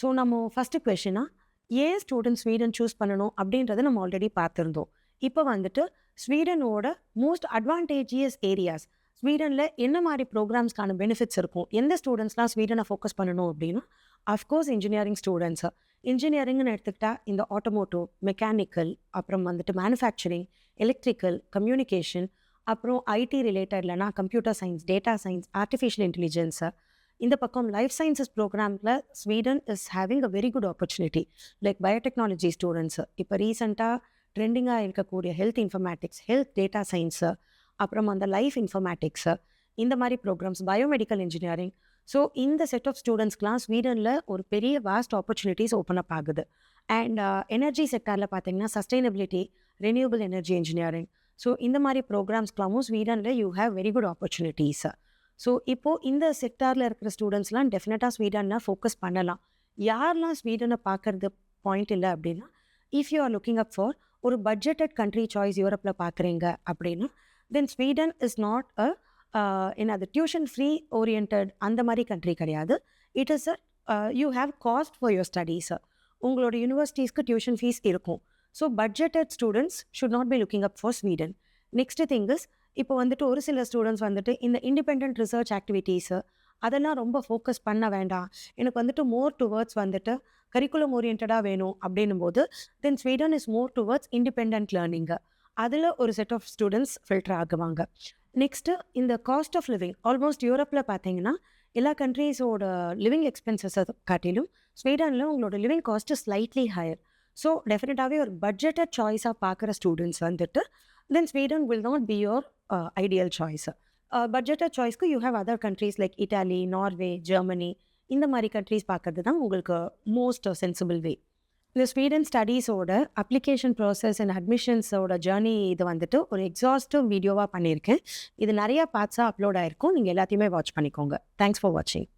So நம்ம first கொஷினா ஏன் student Sweden choose பண்ணணும் அப்படின்றத நம்ம ஆல்ரெடி பார்த்துருந்தோம். இப்போ வந்துட்டு ஸ்வீடனோட மோஸ்ட் அட்வான்டேஜியஸ் ஏரியாஸ், ஸ்வீடனில் என்ன மாதிரி ப்ரோக்ராம்ஸ்க்கான பெனிஃபிட்ஸ் இருக்கும், எந்த ஸ்டூடெண்ட்ஸ்லாம் ஸ்வீடனை ஃபோக்கஸ் பண்ணணும் அப்படின்னா, அஃப்கோர்ஸ் இன்ஜினியரிங் ஸ்டூடெண்ட்ஸு. இன்ஜினியரிங்னு எடுத்துக்கிட்டா இந்த ஆட்டோமோட்டிவ், மெக்கானிக்கல், அப்புறம் வந்துட்டு மேனுஃபேக்சரிங், எலக்ட்ரிக்கல், கம்யூனிகேஷன், அப்புறம் ஐடி ரிலேட்டட் இல்லைனா computer science, data science, artificial intelligence. இந்த பக்கம் லைஃப் சயின்சஸ் ப்ரோக்ராமில் Sweden is having a very good opportunity. Like biotechnology students, இப்போ ரீசெண்டாக ட்ரெண்டிங்காக இருக்கக்கூடிய health informatics, health data science, அப்புறம் அந்த லைஃப் இன்ஃபர்மேட்டிக்ஸு, இந்த மாதிரி ப்ரோக்ராம்ஸ், பயோமெடிக்கல் இன்ஜினியரிங். ஸோ இந்த செட் ஆஃப் ஸ்டூடெண்ட்ஸ்க்குலாம் ஸ்வீடனில் ஒரு பெரிய வாஸ்ட் ஆப்பர்ச்சுனிட்டிஸ் ஓப்பன் அப் ஆகுது. அண்ட் எனர்ஜி செக்டாரில் பார்த்தீங்கன்னா sustainability, renewable energy engineering. So இந்த மாதிரி ப்ரோக்ராம்ஸ்க்கெல்லாமும் ஸ்வீடனில் you have very good opportunities. So இப்போது இந்த செக்டாரில் இருக்கிற ஸ்டூடெண்ட்ஸ்லாம் டெஃபினட்டாக ஸ்வீடனில் ஃபோக்கஸ் பண்ணலாம். யாரெல்லாம் ஸ்வீடனை பார்க்கறது பாயிண்ட் இல்லை அப்படின்னா, if you are looking up for ஒரு பட்ஜெட்டட் கண்ட்ரி சாய்ஸ் யூரோப்பில் பார்க்குறீங்க அப்படின்னா, தென் ஸ்வீடன் இஸ் நாட் என்னது டியூஷன் ஃப்ரீ ஓரியன்ட் அந்த மாதிரி கண்ட்ரி கிடையாது. It is you have cost for your studies. உங்களோட யூனிவர்சிட்டிஸ்க்கு டியூஷன் ஃபீஸ் இருக்கும். So budgeted students should not be looking up for Sweden. Next thing is, இப்போ வந்துட்டு ஒரு சில ஸ்டூடெண்ட்ஸ் வந்துட்டு இந்த இண்டிபெண்ட் ரிசர்ச் ஆக்டிவிட்டீஸு அதெல்லாம் ரொம்ப ஃபோக்கஸ் பண்ண வேண்டாம், எனக்கு வந்துட்டு மோர் டுவர்ட்ஸ் வந்துட்டு கரிக்குலம் ஓரியன்டாக வேணும் அப்படின்னும் போது, then Sweden is more towards independent learning. அதில் ஒரு செட் ஆஃப் ஸ்டூடெண்ட்ஸ் ஃபில்டர் ஆகுவாங்க. நெக்ஸ்ட்டு இந்த காஸ்ட் ஆஃப் லிவிங், ஆல்மோஸ்ட் யூரோப்பில் பார்த்தீங்கன்னா எல்லா கண்ட்ரீஸோட லிவிங் எக்ஸ்பென்சஸை காட்டிலும் ஸ்வீடனில் உங்களோட living cost slightly higher. So டெஃபினட்டாகவே ஒரு பட்ஜெட்டட் சாய்ஸாக பார்க்குற ஸ்டூடெண்ட்ஸ் வந்துட்டு then Sweden will not be your ideal choice. Budgeted choice you have other countries like Italy, Norway, Germany. இந்த மாதிரி கண்ட்ரீஸ் பார்க்கறது தான் உங்களுக்கு மோஸ்ட் சென்சிபிள் வே. இந்த ஸ்வீடன் ஸ்டடீஸோட அப்ளிகேஷன் ப்ராசஸ் அண்ட் அட்மிஷன்ஸோட ஜேர்னி இது வந்துட்டு ஒரு எக்ஸாஸ்டிவ் வீடியோவாக பண்ணியிருக்கேன். இது நிறையா பார்ட்ஸாக அப்லோட் ஆகிருக்கும். நீங்கள் எல்லாத்தையுமே வாட்ச் பண்ணிக்கோங்க. தேங்க்ஸ் ஃபார் வாட்சிங்.